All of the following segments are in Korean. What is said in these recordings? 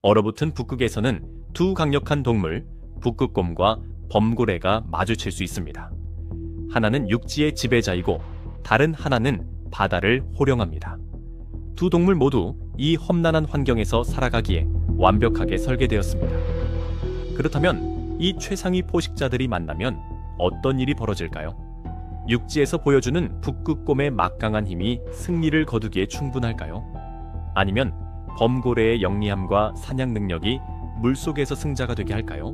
얼어붙은 북극에서는 두 강력한 동물, 북극곰과 범고래가 마주칠 수 있습니다. 하나는 육지의 지배자이고 다른 하나는 바다를 호령합니다. 두 동물 모두 이 험난한 환경에서 살아가기에 완벽하게 설계되었습니다. 그렇다면 이 최상위 포식자들이 만나면 어떤 일이 벌어질까요? 육지에서 보여주는 북극곰의 막강한 힘이 승리를 거두기에 충분할까요? 아니면 범고래의 영리함과 사냥 능력이 물속에서 승자가 되게 할까요?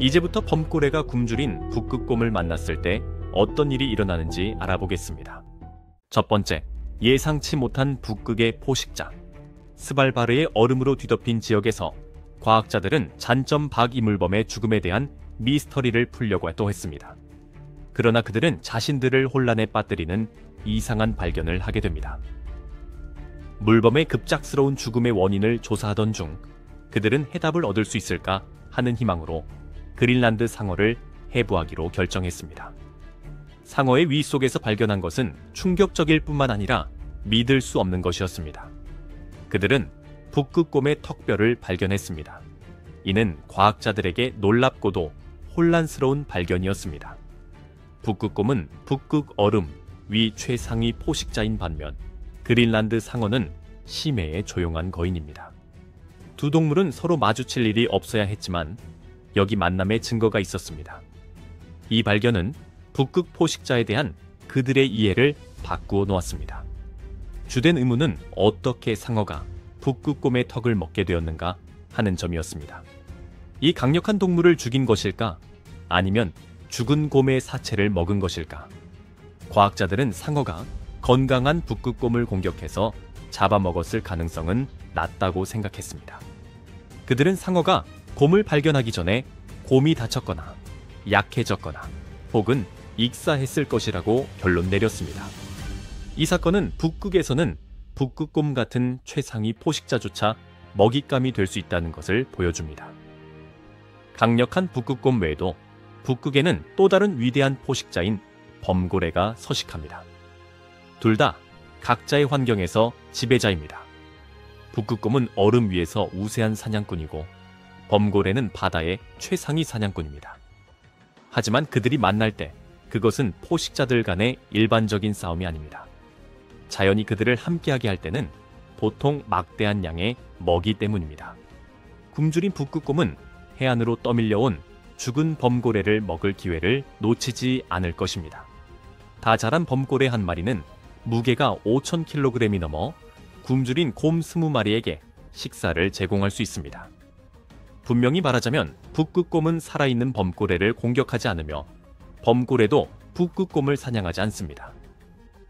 이제부터 범고래가 굶주린 북극곰을 만났을 때 어떤 일이 일어나는지 알아보겠습니다. 첫 번째, 예상치 못한 북극의 포식자. 스발바르의 얼음으로 뒤덮인 지역에서 과학자들은 잔점 박이물범의 죽음에 대한 미스터리를 풀려고 또 했습니다. 그러나 그들은 자신들을 혼란에 빠뜨리는 이상한 발견을 하게 됩니다. 물범의 급작스러운 죽음의 원인을 조사하던 중 그들은 해답을 얻을 수 있을까 하는 희망으로 그린란드 상어를 해부하기로 결정했습니다. 상어의 위 속에서 발견한 것은 충격적일 뿐만 아니라 믿을 수 없는 것이었습니다. 그들은 북극곰의 턱뼈를 발견했습니다. 이는 과학자들에게 놀랍고도 혼란스러운 발견이었습니다. 북극곰은 북극 얼음 위 최상위 포식자인 반면 그린란드 상어는 심해의 조용한 거인입니다. 두 동물은 서로 마주칠 일이 없어야 했지만 여기 만남의 증거가 있었습니다. 이 발견은 북극 포식자에 대한 그들의 이해를 바꾸어 놓았습니다. 주된 의문은 어떻게 상어가 북극곰의 턱을 먹게 되었는가 하는 점이었습니다. 이 강력한 동물을 죽인 것일까? 아니면 죽은 곰의 사체를 먹은 것일까? 과학자들은 상어가 건강한 북극곰을 공격해서 잡아먹었을 가능성은 낮다고 생각했습니다. 그들은 상어가 곰을 발견하기 전에 곰이 다쳤거나 약해졌거나 혹은 익사했을 것이라고 결론 내렸습니다. 이 사건은 북극에서는 북극곰 같은 최상위 포식자조차 먹잇감이 될 수 있다는 것을 보여줍니다. 강력한 북극곰 외에도 북극에는 또 다른 위대한 포식자인 범고래가 서식합니다. 둘 다 각자의 환경에서 지배자입니다. 북극곰은 얼음 위에서 우세한 사냥꾼이고 범고래는 바다의 최상위 사냥꾼입니다. 하지만 그들이 만날 때 그것은 포식자들 간의 일반적인 싸움이 아닙니다. 자연이 그들을 함께하게 할 때는 보통 막대한 양의 먹이 때문입니다. 굶주린 북극곰은 해안으로 떠밀려온 죽은 범고래를 먹을 기회를 놓치지 않을 것입니다. 다 자란 범고래 한 마리는 무게가 5,000kg이 넘어 굶주린 곰 20마리에게 식사를 제공할 수 있습니다. 분명히 말하자면 북극곰은 살아있는 범고래를 공격하지 않으며 범고래도 북극곰을 사냥하지 않습니다.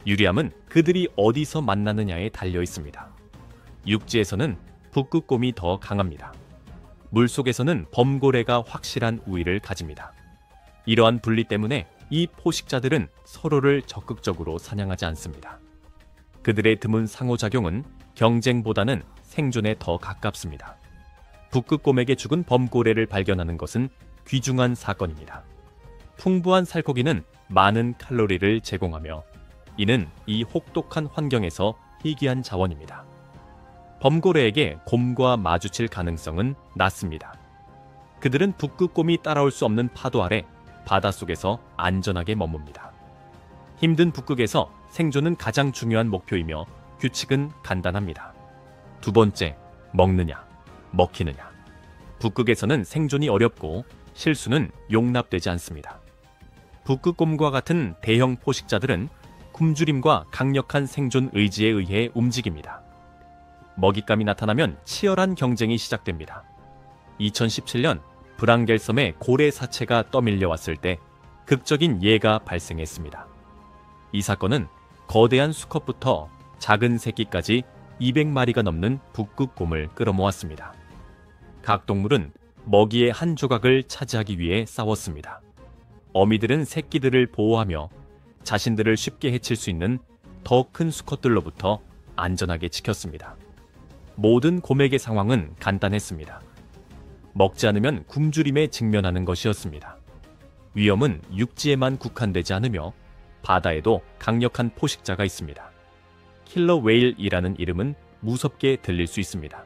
유리함은 그들이 어디서 만나느냐에 달려 있습니다. 육지에서는 북극곰이 더 강합니다. 물속에서는 범고래가 확실한 우위를 가집니다. 이러한 분리 때문에 이 포식자들은 서로를 적극적으로 사냥하지 않습니다. 그들의 드문 상호작용은 경쟁보다는 생존에 더 가깝습니다. 북극곰에게 죽은 범고래를 발견하는 것은 귀중한 사건입니다. 풍부한 살코기는 많은 칼로리를 제공하며 이는 이 혹독한 환경에서 희귀한 자원입니다. 범고래에게 곰과 마주칠 가능성은 낮습니다. 그들은 북극곰이 따라올 수 없는 파도 아래 바닷속에서 안전하게 머뭅니다. 힘든 북극에서 생존은 가장 중요한 목표이며 규칙은 간단합니다. 두 번째, 먹느냐, 먹히느냐. 북극에서는 생존이 어렵고 실수는 용납되지 않습니다. 북극곰과 같은 대형 포식자들은 굶주림과 강력한 생존 의지에 의해 움직입니다. 먹잇감이 나타나면 치열한 경쟁이 시작됩니다. 2017년 브랑겔섬의 고래 사체가 떠밀려왔을 때 극적인 예가 발생했습니다. 이 사건은 거대한 수컷부터 작은 새끼까지 200마리가 넘는 북극곰을 끌어모았습니다. 각 동물은 먹이의 한 조각을 차지하기 위해 싸웠습니다. 어미들은 새끼들을 보호하며 자신들을 쉽게 해칠 수 있는 더 큰 수컷들로부터 안전하게 지켰습니다. 모든 곰에게 상황은 간단했습니다. 먹지 않으면 굶주림에 직면하는 것이었습니다. 위험은 육지에만 국한되지 않으며 바다에도 강력한 포식자가 있습니다. 킬러 웨일이라는 이름은 무섭게 들릴 수 있습니다.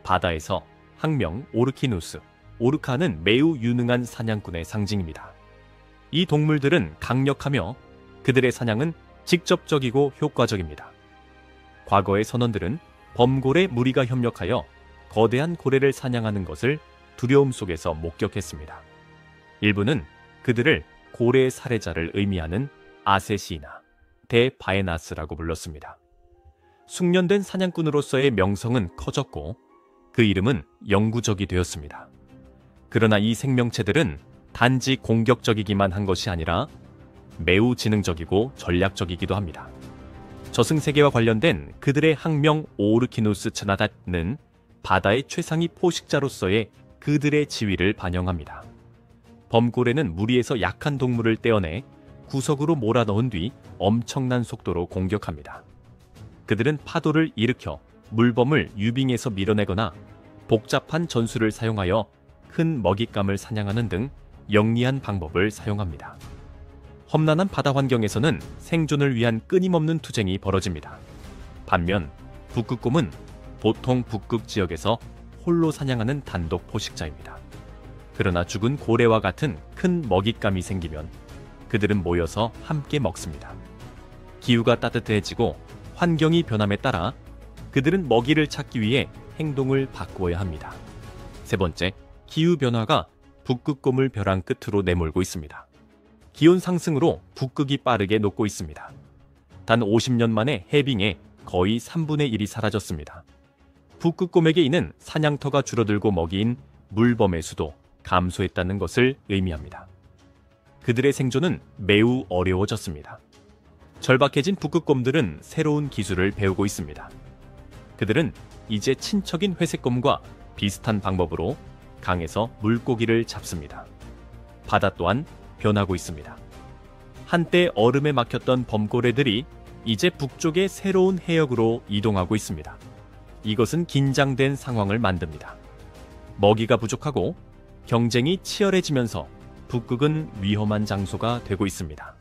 바다에서 학명 오르키누스, 오르카는 매우 유능한 사냥꾼의 상징입니다. 이 동물들은 강력하며 그들의 사냥은 직접적이고 효과적입니다. 과거의 선원들은 범고래 무리가 협력하여 거대한 고래를 사냥하는 것을 두려움 속에서 목격했습니다. 일부는 그들을 고래의 살해자를 의미하는 아세시나, 데바에나스라고 불렀습니다. 숙련된 사냥꾼으로서의 명성은 커졌고 그 이름은 영구적이 되었습니다. 그러나 이 생명체들은 단지 공격적이기만 한 것이 아니라 매우 지능적이고 전략적이기도 합니다. 저승세계와 관련된 그들의 학명 오르키누스 츠나닷는 바다의 최상위 포식자로서의 그들의 지위를 반영합니다. 범고래는 무리에서 약한 동물을 떼어내 구석으로 몰아넣은 뒤 엄청난 속도로 공격합니다. 그들은 파도를 일으켜 물범을 유빙에서 밀어내거나 복잡한 전술을 사용하여 큰 먹잇감을 사냥하는 등 영리한 방법을 사용합니다. 험난한 바다 환경에서는 생존을 위한 끊임없는 투쟁이 벌어집니다. 반면 북극곰은 보통 북극 지역에서 홀로 사냥하는 단독 포식자입니다. 그러나 죽은 고래와 같은 큰 먹잇감이 생기면 그들은 모여서 함께 먹습니다. 기후가 따뜻해지고 환경이 변함에 따라 그들은 먹이를 찾기 위해 행동을 바꾸어야 합니다. 세 번째, 기후변화가 북극곰을 벼랑 끝으로 내몰고 있습니다. 기온 상승으로 북극이 빠르게 녹고 있습니다. 단 50년 만에 해빙의 거의 3분의 1이 사라졌습니다. 북극곰에게 이는 사냥터가 줄어들고 먹이인 물범의 수도 감소했다는 것을 의미합니다. 그들의 생존은 매우 어려워졌습니다. 절박해진 북극곰들은 새로운 기술을 배우고 있습니다. 그들은 이제 친척인 회색곰과 비슷한 방법으로 강에서 물고기를 잡습니다. 바다 또한 변하고 있습니다. 한때 얼음에 막혔던 범고래들이 이제 북쪽의 새로운 해역으로 이동하고 있습니다. 이것은 긴장된 상황을 만듭니다. 먹이가 부족하고 경쟁이 치열해지면서 북극은 위험한 장소가 되고 있습니다.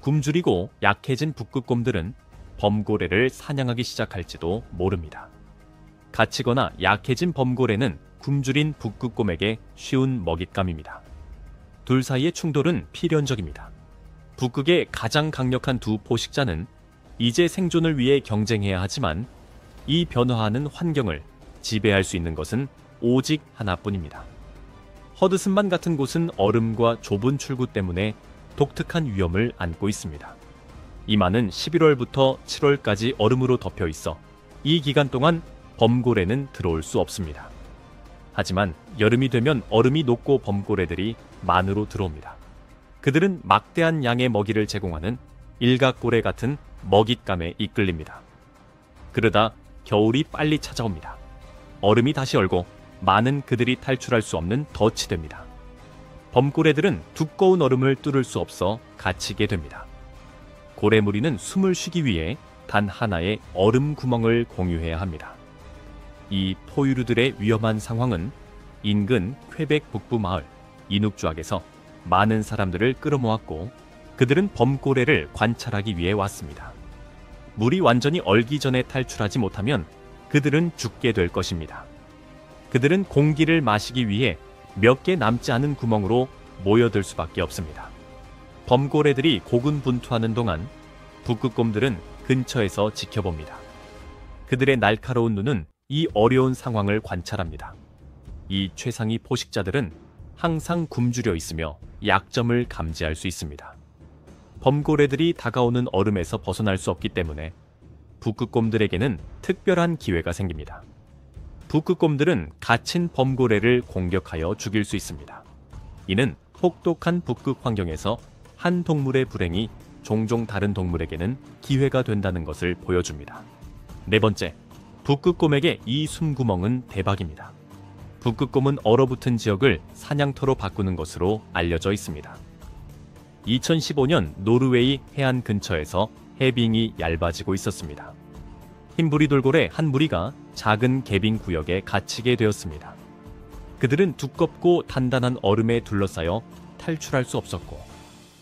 굶주리고 약해진 북극곰들은 범고래를 사냥하기 시작할지도 모릅니다. 갇히거나 약해진 범고래는 굶주린 북극곰에게 쉬운 먹잇감입니다. 둘 사이의 충돌은 필연적입니다. 북극의 가장 강력한 두 포식자는 이제 생존을 위해 경쟁해야 하지만 이 변화하는 환경을 지배할 수 있는 것은 오직 하나뿐입니다. 허드슨만 같은 곳은 얼음과 좁은 출구 때문에 독특한 위험을 안고 있습니다. 이마는 11월부터 7월까지 얼음으로 덮여 있어 이 기간 동안 범고래는 들어올 수 없습니다. 하지만 여름이 되면 얼음이 녹고 범고래들이 만으로 들어옵니다. 그들은 막대한 양의 먹이를 제공하는 일각고래 같은 먹잇감에 이끌립니다. 그러다 겨울이 빨리 찾아옵니다. 얼음이 다시 얼고 많은 그들이 탈출할 수 없는 덫이 됩니다. 범고래들은 두꺼운 얼음을 뚫을 수 없어 갇히게 됩니다. 고래무리는 숨을 쉬기 위해 단 하나의 얼음 구멍을 공유해야 합니다. 이 포유류들의 위험한 상황은 인근 퀘벡 북부 마을 이눅주악에서 많은 사람들을 끌어모았고 그들은 범고래를 관찰하기 위해 왔습니다. 물이 완전히 얼기 전에 탈출하지 못하면 그들은 죽게 될 것입니다. 그들은 공기를 마시기 위해 몇 개 남지 않은 구멍으로 모여들 수밖에 없습니다. 범고래들이 고군분투하는 동안 북극곰들은 근처에서 지켜봅니다. 그들의 날카로운 눈은 이 어려운 상황을 관찰합니다. 이 최상위 포식자들은 항상 굶주려 있으며 약점을 감지할 수 있습니다. 범고래들이 다가오는 얼음에서 벗어날 수 없기 때문에 북극곰들에게는 특별한 기회가 생깁니다. 북극곰들은 갇힌 범고래를 공격하여 죽일 수 있습니다. 이는 혹독한 북극 환경에서 한 동물의 불행이 종종 다른 동물에게는 기회가 된다는 것을 보여줍니다. 네 번째, 북극곰에게 이 숨구멍은 대박입니다. 북극곰은 얼어붙은 지역을 사냥터로 바꾸는 것으로 알려져 있습니다. 2015년 노르웨이 해안 근처에서 해빙이 얇아지고 있었습니다. 흰부리 돌고래 한 무리가 작은 개빙 구역에 갇히게 되었습니다. 그들은 두껍고 단단한 얼음에 둘러싸여 탈출할 수 없었고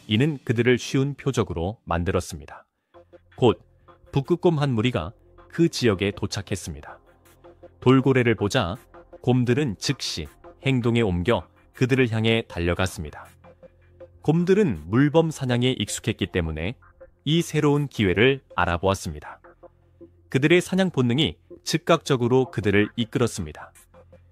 이는 그들을 쉬운 표적으로 만들었습니다. 곧 북극곰 한 무리가 그 지역에 도착했습니다. 돌고래를 보자 곰들은 즉시 행동에 옮겨 그들을 향해 달려갔습니다. 곰들은 물범 사냥에 익숙했기 때문에 이 새로운 기회를 알아보았습니다. 그들의 사냥 본능이 즉각적으로 그들을 이끌었습니다.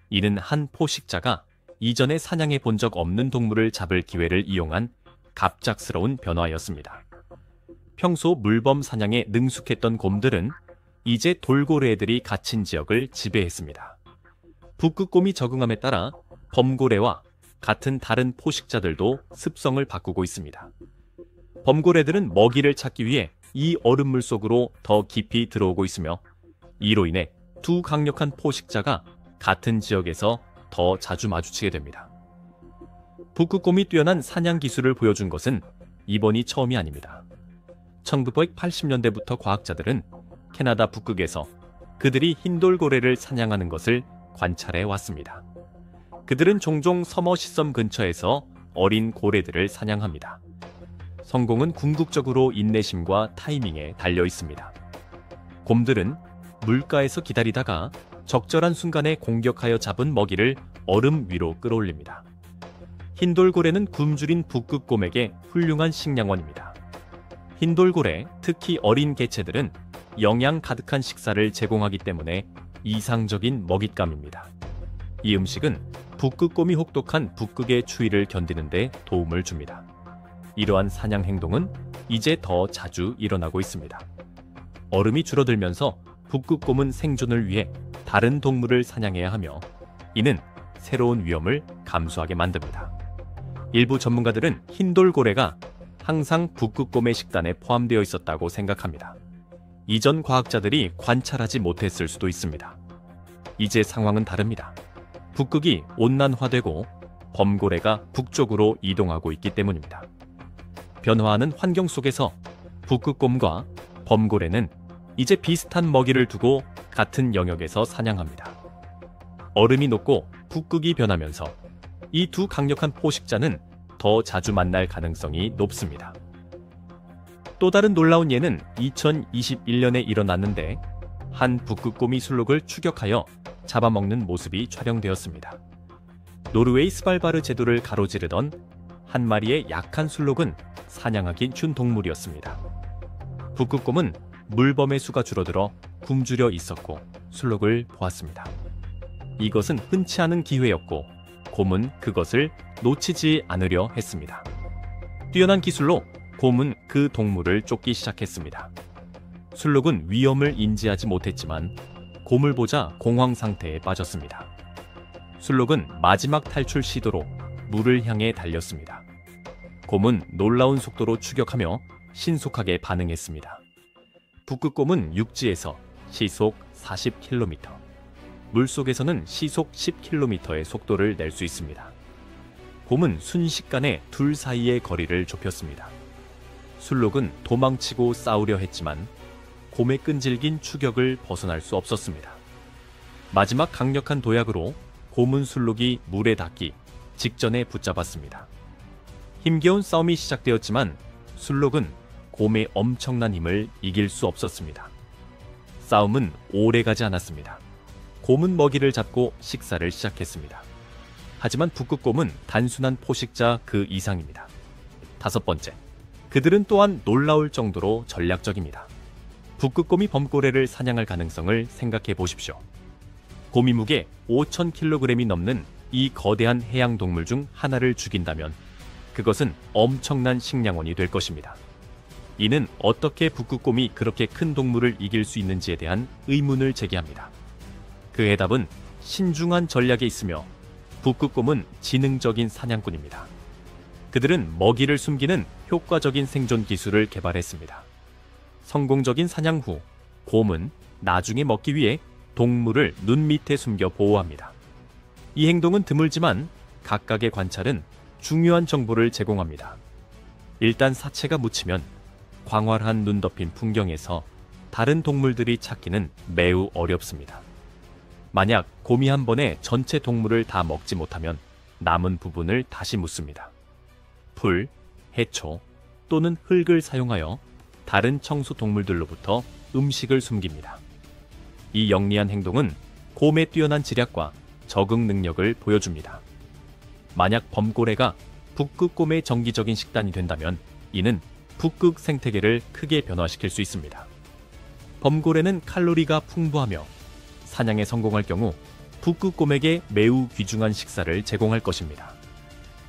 이는 한 포식자가 이전에 사냥해 본 적 없는 동물을 잡을 기회를 이용한 갑작스러운 변화였습니다. 평소 물범 사냥에 능숙했던 곰들은 이제 돌고래들이 갇힌 지역을 지배했습니다. 북극곰이 적응함에 따라 범고래와 같은 다른 포식자들도 습성을 바꾸고 있습니다. 범고래들은 먹이를 찾기 위해 이 얼음물 속으로 더 깊이 들어오고 있으며 이로 인해 두 강력한 포식자가 같은 지역에서 더 자주 마주치게 됩니다. 북극곰이 뛰어난 사냥 기술을 보여준 것은 이번이 처음이 아닙니다. 1980년대부터 과학자들은 캐나다 북극에서 그들이 흰돌고래를 사냥하는 것을 관찰해 왔습니다. 그들은 종종 서머시섬 근처에서 어린 고래들을 사냥합니다. 성공은 궁극적으로 인내심과 타이밍에 달려 있습니다. 곰들은 물가에서 기다리다가 적절한 순간에 공격하여 잡은 먹이를 얼음 위로 끌어올립니다. 흰돌고래는 굶주린 북극곰에게 훌륭한 식량원입니다. 흰돌고래, 특히 어린 개체들은 영양 가득한 식사를 제공하기 때문에 이상적인 먹잇감입니다. 이 음식은 북극곰이 혹독한 북극의 추위를 견디는 데 도움을 줍니다. 이러한 사냥 행동은 이제 더 자주 일어나고 있습니다. 얼음이 줄어들면서 북극곰은 생존을 위해 다른 동물을 사냥해야 하며 이는 새로운 위험을 감수하게 만듭니다. 일부 전문가들은 흰돌고래가 항상 북극곰의 식단에 포함되어 있었다고 생각합니다. 이전 과학자들이 관찰하지 못했을 수도 있습니다. 이제 상황은 다릅니다. 북극이 온난화되고 범고래가 북쪽으로 이동하고 있기 때문입니다. 변화하는 환경 속에서 북극곰과 범고래는 이제 비슷한 먹이를 두고 같은 영역에서 사냥합니다. 얼음이 녹고 북극이 변하면서 이 두 강력한 포식자는 더 자주 만날 가능성이 높습니다. 또 다른 놀라운 예는 2021년에 일어났는데 한 북극곰이 술록을 추격하여 잡아먹는 모습이 촬영되었습니다. 노르웨이 스발바르 제도를 가로지르던 한 마리의 약한 술록은 사냥하기 준 동물이었습니다. 북극곰은 물범의 수가 줄어들어 굶주려 있었고 술록을 보았습니다. 이것은 흔치 않은 기회였고 곰은 그것을 놓치지 않으려 했습니다. 뛰어난 기술로 곰은 그 동물을 쫓기 시작했습니다. 술록은 위험을 인지하지 못했지만 곰을 보자 공황 상태에 빠졌습니다. 술록은 마지막 탈출 시도로 물을 향해 달렸습니다. 곰은 놀라운 속도로 추격하며 신속하게 반응했습니다. 북극곰은 육지에서 시속 40km, 물속에서는 시속 10km의 속도를 낼 수 있습니다. 곰은 순식간에 둘 사이의 거리를 좁혔습니다. 술록은 도망치고 싸우려 했지만 곰의 끈질긴 추격을 벗어날 수 없었습니다. 마지막 강력한 도약으로 곰은 술록이 물에 닿기 직전에 붙잡았습니다. 힘겨운 싸움이 시작되었지만 술록은 곰의 엄청난 힘을 이길 수 없었습니다. 싸움은 오래가지 않았습니다. 곰은 먹이를 잡고 식사를 시작했습니다. 하지만 북극곰은 단순한 포식자 그 이상입니다. 5번째, 그들은 또한 놀라울 정도로 전략적입니다. 북극곰이 범고래를 사냥할 가능성을 생각해 보십시오. 곰이 무게 5,000kg이 넘는 이 거대한 해양 동물 중 하나를 죽인다면 그것은 엄청난 식량원이 될 것입니다. 이는 어떻게 북극곰이 그렇게 큰 동물을 이길 수 있는지에 대한 의문을 제기합니다. 그 해답은 신중한 전략에 있으며 북극곰은 지능적인 사냥꾼입니다. 그들은 먹이를 숨기는 효과적인 생존 기술을 개발했습니다. 성공적인 사냥 후 곰은 나중에 먹기 위해 동물을 눈 밑에 숨겨 보호합니다. 이 행동은 드물지만 각각의 관찰은 중요한 정보를 제공합니다. 일단 사체가 묻히면 광활한 눈 덮인 풍경에서 다른 동물들이 찾기는 매우 어렵습니다. 만약 곰이 한 번에 전체 동물을 다 먹지 못하면 남은 부분을 다시 묻습니다. 풀, 해초 또는 흙을 사용하여 다른 청소 동물들로부터 음식을 숨깁니다. 이 영리한 행동은 곰의 뛰어난 지략과 적응 능력을 보여줍니다. 만약 범고래가 북극곰의 정기적인 식단이 된다면 이는 북극 생태계를 크게 변화시킬 수 있습니다. 범고래는 칼로리가 풍부하며 사냥에 성공할 경우 북극곰에게 매우 귀중한 식사를 제공할 것입니다.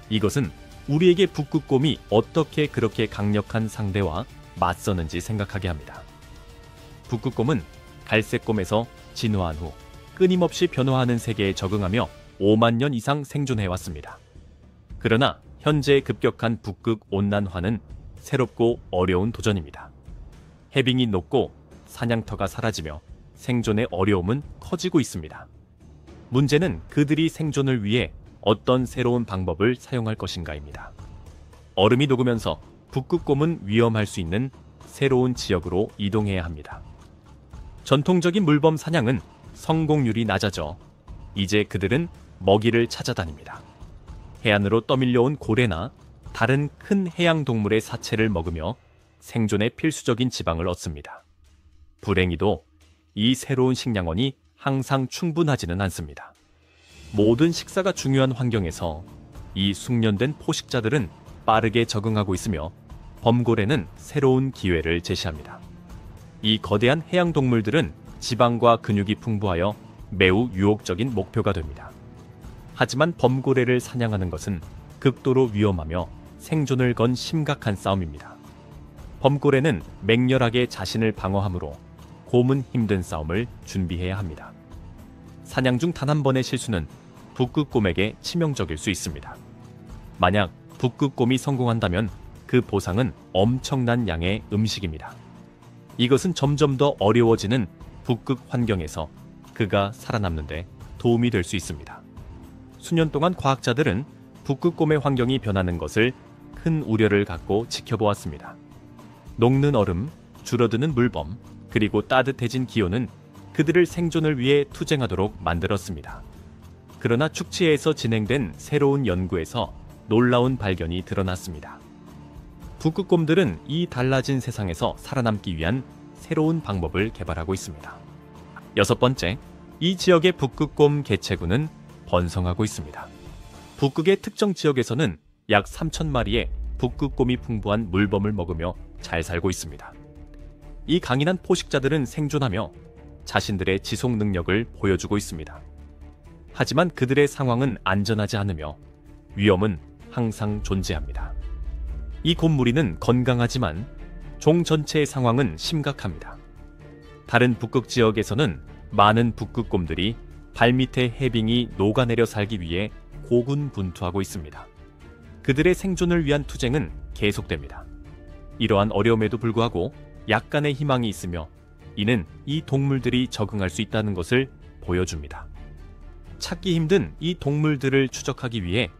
이것은 우리에게 북극곰이 어떻게 그렇게 강력한 상대와 맞서는지 생각하게 합니다. 북극곰은 갈색곰에서 진화한 후 끊임없이 변화하는 세계에 적응하며 5만 년 이상 생존해왔습니다. 그러나 현재 급격한 북극 온난화는 새롭고 어려운 도전입니다. 해빙이 녹고 사냥터가 사라지며 생존의 어려움은 커지고 있습니다. 문제는 그들이 생존을 위해 어떤 새로운 방법을 사용할 것인가입니다. 얼음이 녹으면서 북극곰은 위험할 수 있는 새로운 지역으로 이동해야 합니다. 전통적인 물범 사냥은 성공률이 낮아져 이제 그들은 먹이를 찾아다닙니다. 해안으로 떠밀려온 고래나 다른 큰 해양 동물의 사체를 먹으며 생존에 필수적인 지방을 얻습니다. 불행히도 이 새로운 식량원이 항상 충분하지는 않습니다. 모든 식사가 중요한 환경에서 이 숙련된 포식자들은 빠르게 적응하고 있으며 범고래는 새로운 기회를 제시합니다. 이 거대한 해양 동물들은 지방과 근육이 풍부하여 매우 유혹적인 목표가 됩니다. 하지만 범고래를 사냥하는 것은 극도로 위험하며 생존을 건 심각한 싸움입니다. 범고래는 맹렬하게 자신을 방어하므로 곰은 힘든 싸움을 준비해야 합니다. 사냥 중 단 한 번의 실수는 북극곰에게 치명적일 수 있습니다. 만약 북극곰이 성공한다면 그 보상은 엄청난 양의 음식입니다. 이것은 점점 더 어려워지는 북극 환경에서 그가 살아남는데 도움이 될 수 있습니다. 수년 동안 과학자들은 북극곰의 환경이 변하는 것을 큰 우려를 갖고 지켜보았습니다. 녹는 얼음, 줄어드는 물범, 그리고 따뜻해진 기온은 그들을 생존을 위해 투쟁하도록 만들었습니다. 그러나 축지에서 진행된 새로운 연구에서 놀라운 발견이 드러났습니다. 북극곰들은 이 달라진 세상에서 살아남기 위한 새로운 방법을 개발하고 있습니다. 6번째, 이 지역의 북극곰 개체군은 번성하고 있습니다. 북극의 특정 지역에서는 약 3,000마리의 북극곰이 풍부한 물범을 먹으며 잘 살고 있습니다. 이 강인한 포식자들은 생존하며 자신들의 지속 능력을 보여주고 있습니다. 하지만 그들의 상황은 안전하지 않으며 위험은 항상 존재합니다. 이 곰무리는 건강하지만 종 전체의 상황은 심각합니다. 다른 북극 지역에서는 많은 북극곰들이 발밑의 해빙이 녹아내려 살기 위해 고군분투하고 있습니다. 그들의 생존을 위한 투쟁은 계속됩니다. 이러한 어려움에도 불구하고 약간의 희망이 있으며 이는 이 동물들이 적응할 수 있다는 것을 보여줍니다. 찾기 힘든 이 동물들을 추적하기 위해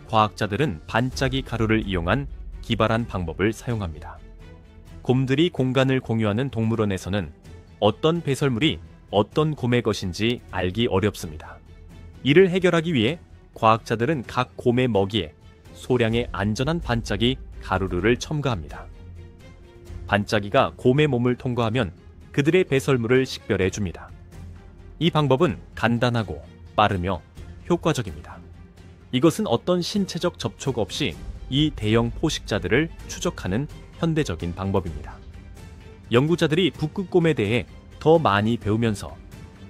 과학자들은 반짝이 가루를 이용한 기발한 방법을 사용합니다. 곰들이 공간을 공유하는 동물원에서는 어떤 배설물이 어떤 곰의 것인지 알기 어렵습니다. 이를 해결하기 위해 과학자들은 각 곰의 먹이에 소량의 안전한 반짝이 가루를 첨가합니다. 반짝이가 곰의 몸을 통과하면 그들의 배설물을 식별해 줍니다. 이 방법은 간단하고 빠르며 효과적입니다. 이것은 어떤 신체적 접촉 없이 이 대형 포식자들을 추적하는 현대적인 방법입니다. 연구자들이 북극곰에 대해 더 많이 배우면서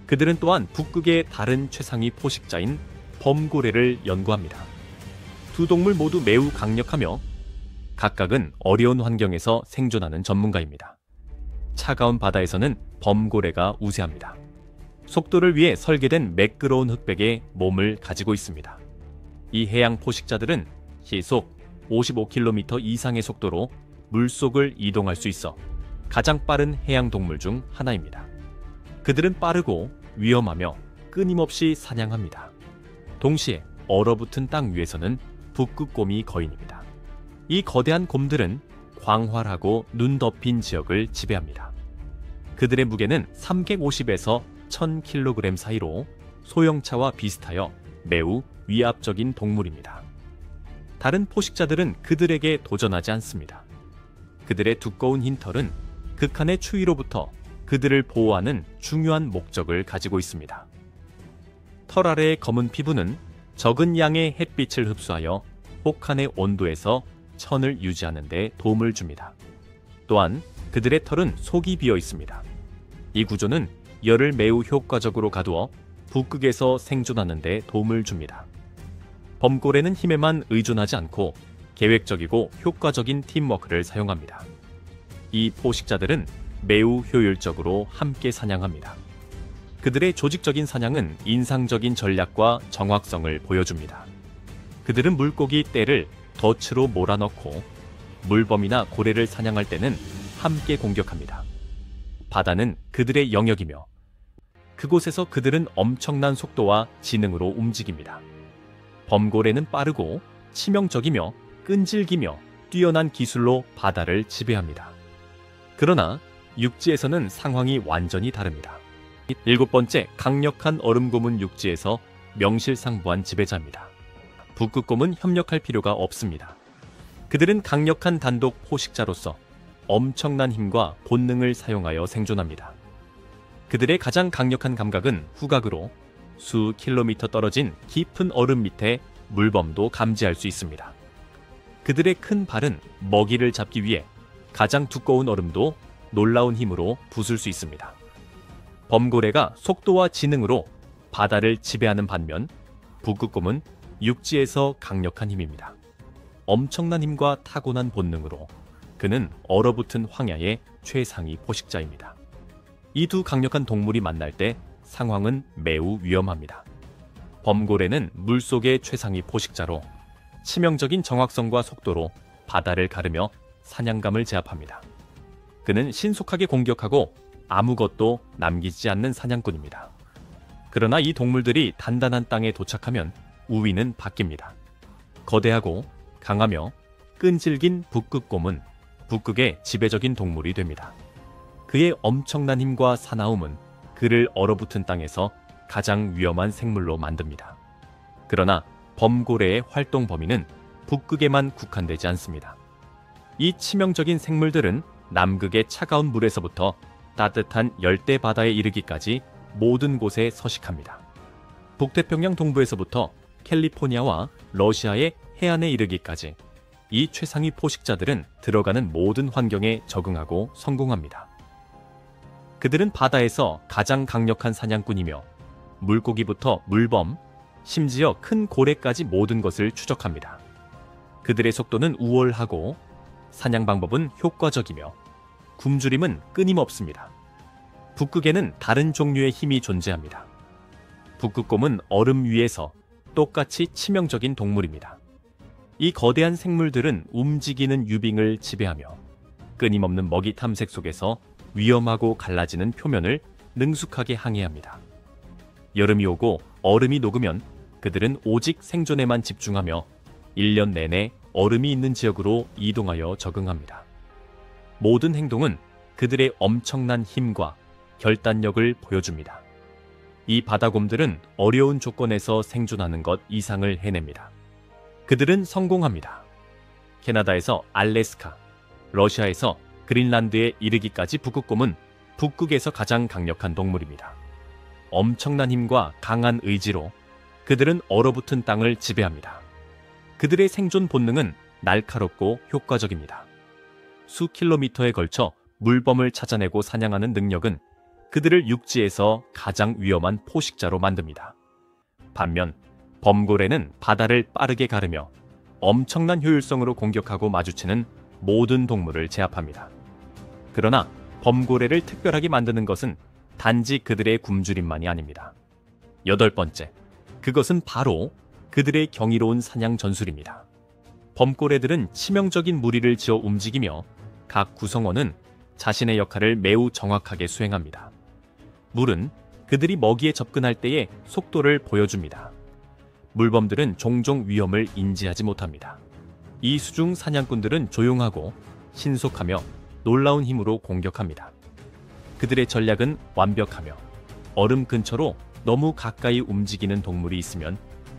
그들은 또한 북극의 다른 최상위 포식자인 범고래를 연구합니다. 두 동물 모두 매우 강력하며 각각은 어려운 환경에서 생존하는 전문가입니다. 차가운 바다에서는 범고래가 우세합니다. 속도를 위해 설계된 매끄러운 흑백의 몸을 가지고 있습니다. 이 해양 포식자들은 시속 55km 이상의 속도로 물속을 이동할 수 있어 가장 빠른 해양 동물 중 하나입니다. 그들은 빠르고 위험하며 끊임없이 사냥합니다. 동시에 얼어붙은 땅 위에서는 북극곰이 거인입니다. 이 거대한 곰들은 광활하고 눈 덮인 지역을 지배합니다. 그들의 무게는 350에서 1000kg 사이로 소형차와 비슷하여 매우 위압적인 동물입니다. 다른 포식자들은 그들에게 도전하지 않습니다. 그들의 두꺼운 흰 털은 극한의 추위로부터 그들을 보호하는 중요한 목적을 가지고 있습니다. 털 아래의 검은 피부는 적은 양의 햇빛을 흡수하여 혹한의 온도에서 천을 유지하는 데 도움을 줍니다. 또한 그들의 털은 속이 비어 있습니다. 이 구조는 열을 매우 효과적으로 가두어 북극에서 생존하는 데 도움을 줍니다. 범고래는 힘에만 의존하지 않고 계획적이고 효과적인 팀워크를 사용합니다. 이 포식자들은 매우 효율적으로 함께 사냥합니다. 그들의 조직적인 사냥은 인상적인 전략과 정확성을 보여줍니다. 그들은 물고기 떼를 덫으로 몰아넣고 물범이나 고래를 사냥할 때는 함께 공격합니다. 바다는 그들의 영역이며 그곳에서 그들은 엄청난 속도와 지능으로 움직입니다. 범고래는 빠르고 치명적이며 끈질기며 뛰어난 기술로 바다를 지배합니다. 그러나 육지에서는 상황이 완전히 다릅니다. 7번째, 강력한 얼음곰은 육지에서 명실상부한 지배자입니다. 북극곰은 협력할 필요가 없습니다. 그들은 강력한 단독 포식자로서 엄청난 힘과 본능을 사용하여 생존합니다. 그들의 가장 강력한 감각은 후각으로 수 킬로미터 떨어진 깊은 얼음 밑에 물범도 감지할 수 있습니다. 그들의 큰 발은 먹이를 잡기 위해 가장 두꺼운 얼음도 놀라운 힘으로 부술 수 있습니다. 범고래가 속도와 지능으로 바다를 지배하는 반면 북극곰은 육지에서 강력한 힘입니다. 엄청난 힘과 타고난 본능으로 그는 얼어붙은 황야의 최상위 포식자입니다. 이 두 강력한 동물이 만날 때 상황은 매우 위험합니다. 범고래는 물속의 최상위 포식자로 치명적인 정확성과 속도로 바다를 가르며 사냥감을 제압합니다. 그는 신속하게 공격하고 아무것도 남기지 않는 사냥꾼입니다. 그러나 이 동물들이 단단한 땅에 도착하면 우위는 바뀝니다. 거대하고 강하며 끈질긴 북극곰은 북극의 지배적인 동물이 됩니다. 그의 엄청난 힘과 사나움은 그를 얼어붙은 땅에서 가장 위험한 생물로 만듭니다. 그러나 범고래의 활동 범위는 북극에만 국한되지 않습니다. 이 치명적인 생물들은 남극의 차가운 물에서부터 따뜻한 열대 바다에 이르기까지 모든 곳에 서식합니다. 북태평양 동부에서부터 캘리포니아와 러시아의 해안에 이르기까지 이 최상위 포식자들은 들어가는 모든 환경에 적응하고 성공합니다. 그들은 바다에서 가장 강력한 사냥꾼이며 물고기부터 물범, 심지어 큰 고래까지 모든 것을 추적합니다. 그들의 속도는 우월하고 사냥 방법은 효과적이며 굶주림은 끊임없습니다. 북극에는 다른 종류의 힘이 존재합니다. 북극곰은 얼음 위에서 똑같이 치명적인 동물입니다. 이 거대한 생물들은 움직이는 유빙을 지배하며 끊임없는 먹이 탐색 속에서 위험하고 갈라지는 표면을 능숙하게 항해합니다. 여름이 오고 얼음이 녹으면 그들은 오직 생존에만 집중하며 1년 내내 얼음이 있는 지역으로 이동하여 적응합니다. 모든 행동은 그들의 엄청난 힘과 결단력을 보여줍니다. 이 바다곰들은 어려운 조건에서 생존하는 것 이상을 해냅니다. 그들은 성공합니다. 캐나다에서 알래스카, 러시아에서 그린란드에 이르기까지 북극곰은 북극에서 가장 강력한 동물입니다. 엄청난 힘과 강한 의지로 그들은 얼어붙은 땅을 지배합니다. 그들의 생존 본능은 날카롭고 효과적입니다. 수 킬로미터에 걸쳐 물범을 찾아내고 사냥하는 능력은 그들을 육지에서 가장 위험한 포식자로 만듭니다. 반면 범고래는 바다를 빠르게 가르며 엄청난 효율성으로 공격하고 마주치는 모든 동물을 제압합니다. 그러나 범고래를 특별하게 만드는 것은 단지 그들의 굶주림만이 아닙니다. 8번째, 그것은 바로 그들의 경이로운 사냥 전술입니다. 범고래들은 치명적인 무리를 지어 움직이며 각 구성원은 자신의 역할을 매우 정확하게 수행합니다. 물은 그들이 먹이에 접근할 때의 속도를 보여줍니다. 물범들은 종종 위험을 인지하지 못합니다. 이 수중 사냥꾼들은 조용하고 신속하며 놀라운 힘으로 공격합니다. 그들의 전략은 완벽하며 얼음 근처로 너무 가까이 움직이는 동물이 있으면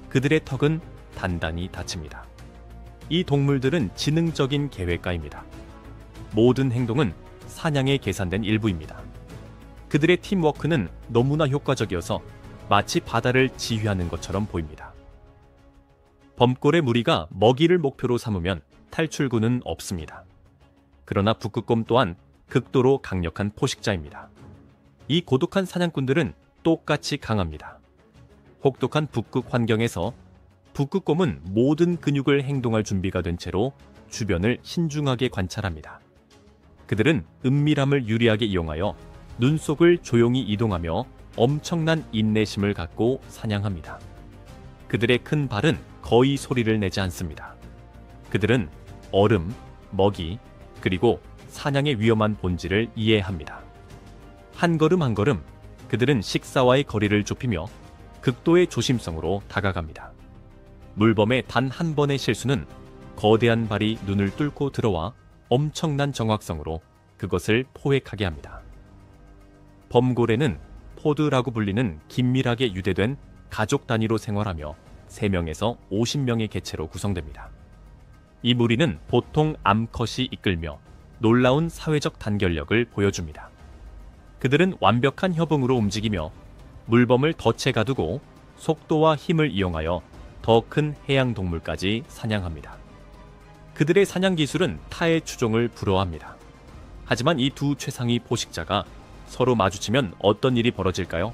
그들의 턱은 단단히 닫힙니다. 이 동물들은 지능적인 계획가입니다. 모든 행동은 사냥에 계산된 일부입니다. 그들의 팀워크는 너무나 효과적이어서 마치 바다를 지휘하는 것처럼 보입니다. 범골의 무리가 먹이를 목표로 삼으면 탈출구는 없습니다. 그러나 북극곰 또한 극도로 강력한 포식자입니다. 이 고독한 사냥꾼들은 똑같이 강합니다. 혹독한 북극 환경에서 북극곰은 모든 근육을 행동할 준비가 된 채로 주변을 신중하게 관찰합니다. 그들은 은밀함을 유리하게 이용하여 눈속을 조용히 이동하며 엄청난 인내심을 갖고 사냥합니다. 그들의 큰 발은 거의 소리를 내지 않습니다. 그들은 얼음, 먹이, 그리고 사냥의 위험한 본질을 이해합니다. 한 걸음 한 걸음 그들은 식사와의 거리를 좁히며 극도의 조심성으로 다가갑니다. 물범의 단 한 번의 실수는 거대한 발이 눈을 뚫고 들어와 엄청난 정확성으로 그것을 포획하게 합니다. 범고래는 포드라고 불리는 긴밀하게 유대된 가족 단위로 생활하며 3명에서 50명의 개체로 구성됩니다. 이 무리는 보통 암컷이 이끌며 놀라운 사회적 단결력을 보여줍니다. 그들은 완벽한 협응으로 움직이며 물범을 덫에 가두고 속도와 힘을 이용하여 더 큰 해양 동물까지 사냥합니다. 그들의 사냥 기술은 타의 추종을 불허합니다. 하지만 이 두 최상위 포식자가 서로 마주치면 어떤 일이 벌어질까요?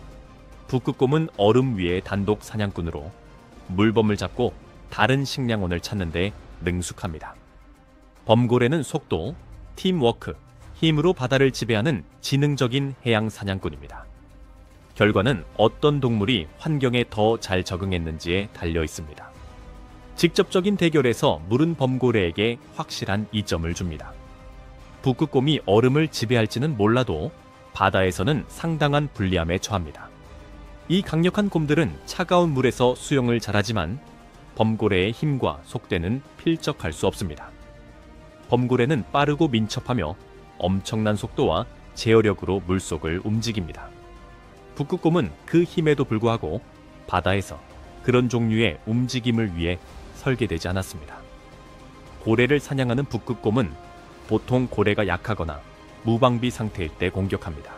북극곰은 얼음 위의 단독 사냥꾼으로 물범을 잡고 다른 식량원을 찾는데 능숙합니다. 범고래는 속도, 팀워크, 힘으로 바다를 지배하는 지능적인 해양 사냥꾼입니다. 결과는 어떤 동물이 환경에 더 잘 적응했는지에 달려 있습니다. 직접적인 대결에서 물은 범고래에게 확실한 이점을 줍니다. 북극곰이 얼음을 지배할지는 몰라도 바다에서는 상당한 불리함에 처합니다. 이 강력한 곰들은 차가운 물에서 수영을 잘하지만 범고래의 힘과 속대는 필적할 수 없습니다. 범고래는 빠르고 민첩하며 엄청난 속도와 제어력으로 물속을 움직입니다. 북극곰은 그 힘에도 불구하고 바다에서 그런 종류의 움직임을 위해 설계되지 않았습니다. 고래를 사냥하는 북극곰은 보통 고래가 약하거나 무방비 상태일 때 공격합니다.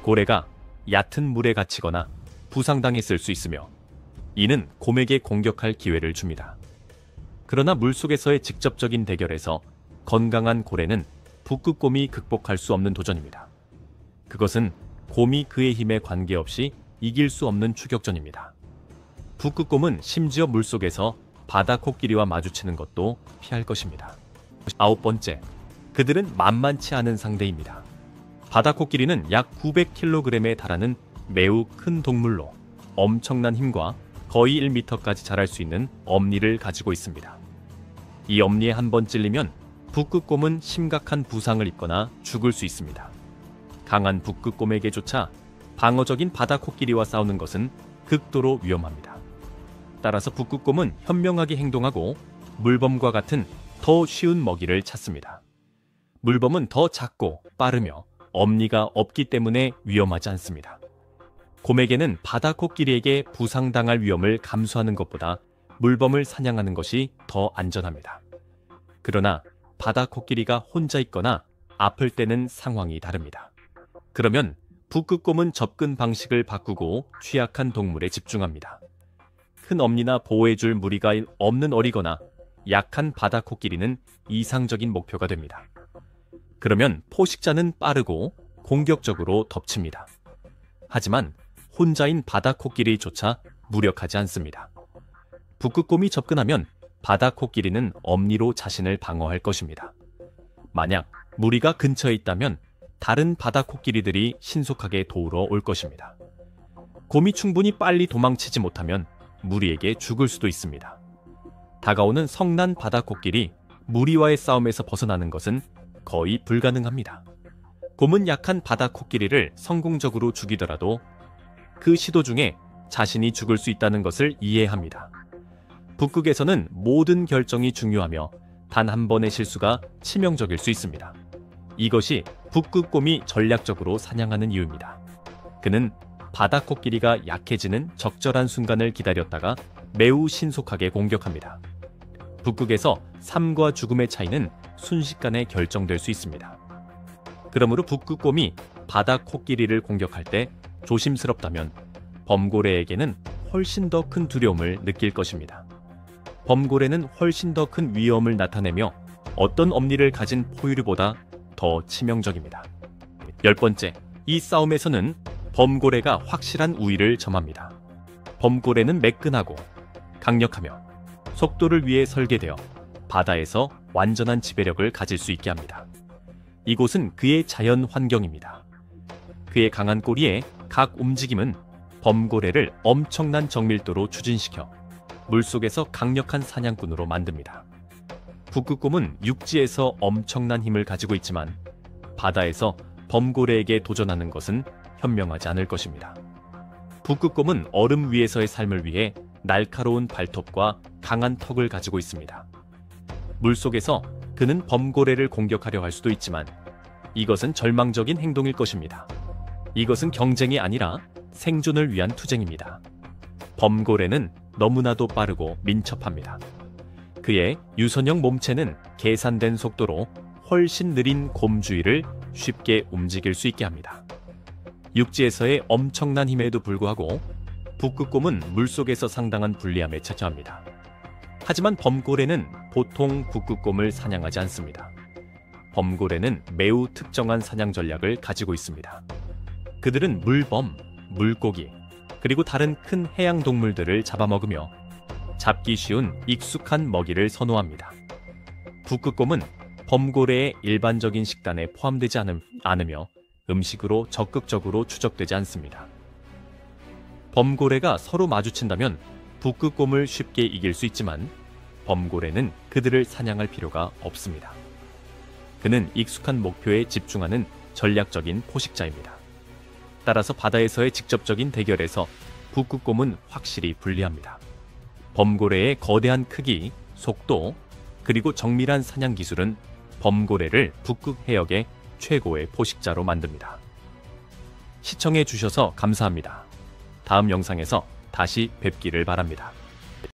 고래가 얕은 물에 갇히거나 부상당했을 수 있으며 이는 곰에게 공격할 기회를 줍니다. 그러나 물속에서의 직접적인 대결에서 건강한 고래는 북극곰이 극복할 수 없는 도전입니다. 그것은 곰이 그의 힘에 관계없이 이길 수 없는 추격전입니다. 북극곰은 심지어 물속에서 바다 코끼리와 마주치는 것도 피할 것입니다. 9번째, 그들은 만만치 않은 상대입니다. 바다 코끼리는 약 900kg에 달하는 매우 큰 동물로 엄청난 힘과 거의 1m까지 자랄 수 있는 엄니를 가지고 있습니다. 이 엄니에 한 번 찔리면 북극곰은 심각한 부상을 입거나 죽을 수 있습니다. 강한 북극곰에게조차 방어적인 바다 코끼리와 싸우는 것은 극도로 위험합니다. 따라서 북극곰은 현명하게 행동하고 물범과 같은 더 쉬운 먹이를 찾습니다. 물범은 더 작고 빠르며 엄니가 없기 때문에 위험하지 않습니다. 곰에게는 바다 코끼리에게 부상당할 위험을 감수하는 것보다 물범을 사냥하는 것이 더 안전합니다. 그러나 바다 코끼리가 혼자 있거나 아플 때는 상황이 다릅니다. 그러면 북극곰은 접근 방식을 바꾸고 취약한 동물에 집중합니다. 큰 엄니나 보호해줄 무리가 없는 어리거나 약한 바다 코끼리는 이상적인 목표가 됩니다. 그러면 포식자는 빠르고 공격적으로 덮칩니다. 하지만 혼자인 바다 코끼리조차 무력하지 않습니다. 북극곰이 접근하면 바다 코끼리는 엄니로 자신을 방어할 것입니다. 만약 무리가 근처에 있다면 다른 바다 코끼리들이 신속하게 도우러 올 것입니다. 곰이 충분히 빨리 도망치지 못하면 무리에게 죽을 수도 있습니다. 다가오는 성난 바다 코끼리 무리와의 싸움에서 벗어나는 것은 거의 불가능합니다. 곰은 약한 바다 코끼리를 성공적으로 죽이더라도 그 시도 중에 자신이 죽을 수 있다는 것을 이해합니다. 북극에서는 모든 결정이 중요하며 단 한 번의 실수가 치명적일 수 있습니다. 이것이 북극곰이 전략적으로 사냥하는 이유입니다. 그는 바다 코끼리가 약해지는 적절한 순간을 기다렸다가 매우 신속하게 공격합니다. 북극에서 삶과 죽음의 차이는 순식간에 결정될 수 있습니다. 그러므로 북극곰이 바다 코끼리를 공격할 때 조심스럽다면 범고래에게는 훨씬 더 큰 두려움을 느낄 것입니다. 범고래는 훨씬 더 큰 위험을 나타내며 어떤 엄니를 가진 포유류보다 더 치명적입니다. 10번째, 이 싸움에서는 범고래가 확실한 우위를 점합니다. 범고래는 매끈하고 강력하며 속도를 위해 설계되어 바다에서 완전한 지배력을 가질 수 있게 합니다. 이곳은 그의 자연 환경입니다. 그의 강한 꼬리에 각 움직임은 범고래를 엄청난 정밀도로 추진시켜 물속에서 강력한 사냥꾼으로 만듭니다. 북극곰은 육지에서 엄청난 힘을 가지고 있지만 바다에서 범고래에게 도전하는 것은 현명하지 않을 것입니다. 북극곰은 얼음 위에서의 삶을 위해 날카로운 발톱과 강한 턱을 가지고 있습니다. 물속에서 그는 범고래를 공격하려 할 수도 있지만 이것은 절망적인 행동일 것입니다. 이것은 경쟁이 아니라 생존을 위한 투쟁입니다. 범고래는 너무나도 빠르고 민첩합니다. 그의 유선형 몸체는 계산된 속도로 훨씬 느린 곰 주위를 쉽게 움직일 수 있게 합니다. 육지에서의 엄청난 힘에도 불구하고 북극곰은 물속에서 상당한 불리함에 처합니다. 하지만 범고래는 보통 북극곰을 사냥하지 않습니다. 범고래는 매우 특정한 사냥 전략을 가지고 있습니다. 그들은 물범, 물고기, 그리고 다른 큰 해양 동물들을 잡아먹으며 잡기 쉬운 익숙한 먹이를 선호합니다. 북극곰은 범고래의 일반적인 식단에 포함되지 않으며 음식으로 적극적으로 추적되지 않습니다. 범고래가 서로 마주친다면 북극곰을 쉽게 이길 수 있지만 범고래는 그들을 사냥할 필요가 없습니다. 그는 익숙한 목표에 집중하는 전략적인 포식자입니다. 따라서 바다에서의 직접적인 대결에서 북극곰은 확실히 불리합니다. 범고래의 거대한 크기, 속도, 그리고 정밀한 사냥 기술은 범고래를 북극 해역의 최고의 포식자로 만듭니다. 시청해 주셔서 감사합니다. 다음 영상에서 다시 뵙기를 바랍니다.